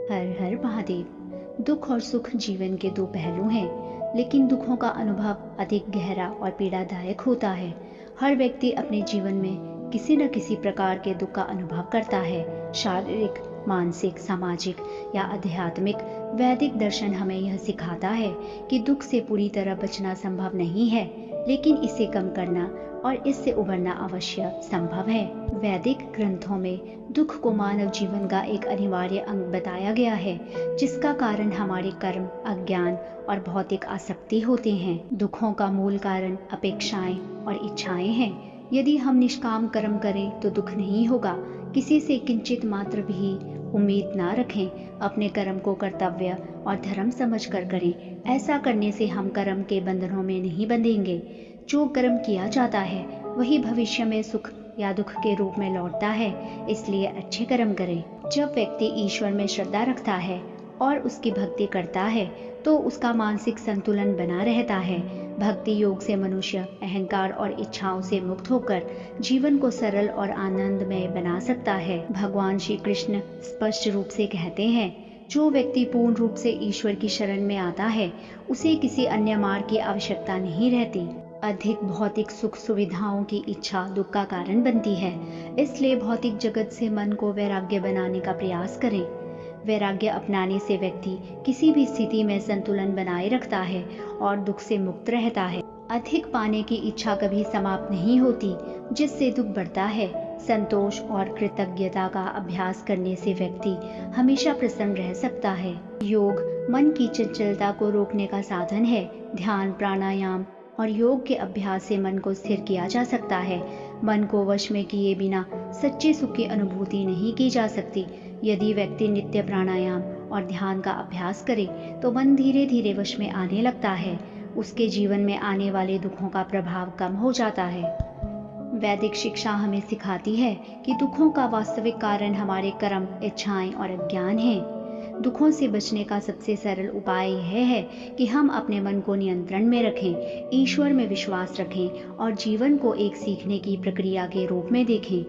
हर हर महादेव। दुख और सुख जीवन के दो पहलू हैं, लेकिन दुखों का अनुभव अधिक गहरा और पीड़ादायक होता है। हर व्यक्ति अपने जीवन में किसी न किसी प्रकार के दुख का अनुभव करता है। शारीरिक, मानसिक, सामाजिक या आध्यात्मिक। वैदिक दर्शन हमें यह सिखाता है कि दुख से पूरी तरह बचना संभव नहीं है, लेकिन इसे कम करना और इससे उबरना अवश्य संभव है। वैदिक ग्रंथों में दुख को मानव जीवन का एक अनिवार्य अंग बताया गया है, जिसका कारण हमारे कर्म, अज्ञान और भौतिक आसक्ति होते हैं। दुखों का मूल कारण अपेक्षाएं और इच्छाएं हैं। यदि हम निष्काम कर्म करें तो दुख नहीं होगा। किसी से किंचित मात्र भी उम्मीद ना रखें। अपने कर्म को कर्तव्य और धर्म समझकर करें। ऐसा करने से हम कर्म के बंधनों में नहीं बंधेंगे। जो कर्म किया जाता है वही भविष्य में सुख या दुख के रूप में लौटता है, इसलिए अच्छे कर्म करें। जब व्यक्ति ईश्वर में श्रद्धा रखता है और उसकी भक्ति करता है तो उसका मानसिक संतुलन बना रहता है। भक्ति योग से मनुष्य अहंकार और इच्छाओं से मुक्त होकर जीवन को सरल और आनंदमय बना सकता है। भगवान श्री कृष्ण स्पष्ट रूप से कहते हैं, जो व्यक्ति पूर्ण रूप से ईश्वर की शरण में आता है उसे किसी अन्य मार्ग की आवश्यकता नहीं रहती। अधिक भौतिक सुख सुविधाओं की इच्छा दुख का कारण बनती है, इसलिए भौतिक जगत से मन को वैराग्य बनाने का प्रयास करें। वैराग्य अपनाने से व्यक्ति किसी भी स्थिति में संतुलन बनाए रखता है और दुख से मुक्त रहता है। अधिक पाने की इच्छा कभी समाप्त नहीं होती, जिससे दुख बढ़ता है। संतोष और कृतज्ञता का अभ्यास करने से व्यक्ति हमेशा प्रसन्न रह सकता है। योग मन की चंचलता को रोकने का साधन है। ध्यान, प्राणायाम और योग के अभ्यास से मन को स्थिर किया जा सकता है। मन को वश में किए बिना सच्चे सुख की अनुभूति नहीं की जा सकती। यदि व्यक्ति नित्य प्राणायाम और ध्यान का अभ्यास करे तो मन धीरे धीरे वश में आने लगता है। उसके जीवन में आने वाले दुखों का प्रभाव कम हो जाता है। वैदिक शिक्षा हमें सिखाती है कि दुखों का वास्तविक कारण हमारे कर्म, इच्छाएं और अज्ञान हैं। दुखों से बचने का सबसे सरल उपाय यह है कि हम अपने मन को नियंत्रण में रखें, ईश्वर में विश्वास रखें और जीवन को एक सीखने की प्रक्रिया के रूप में देखें।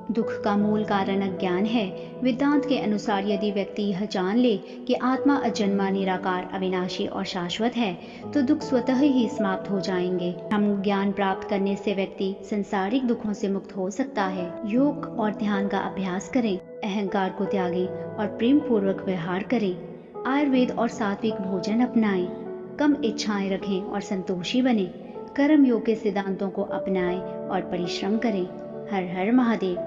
दुख का मूल कारण अज्ञान है। वेदांत के अनुसार यदि व्यक्ति यह जान ले कि आत्मा अजन्मा, निराकार, अविनाशी और शाश्वत है तो दुख स्वतः ही समाप्त हो जाएंगे। हम ज्ञान प्राप्त करने से व्यक्ति संसारिक दुखों से मुक्त हो सकता है। योग और ध्यान का अभ्यास करें, अहंकार को त्यागें और प्रेम पूर्वक व्यवहार करें। आयुर्वेद और सात्विक भोजन अपनाएं, कम इच्छाएं रखें और संतोषी बने। कर्म योग के सिद्धांतों को अपनाएं और परिश्रम करें। हर हर महादेव।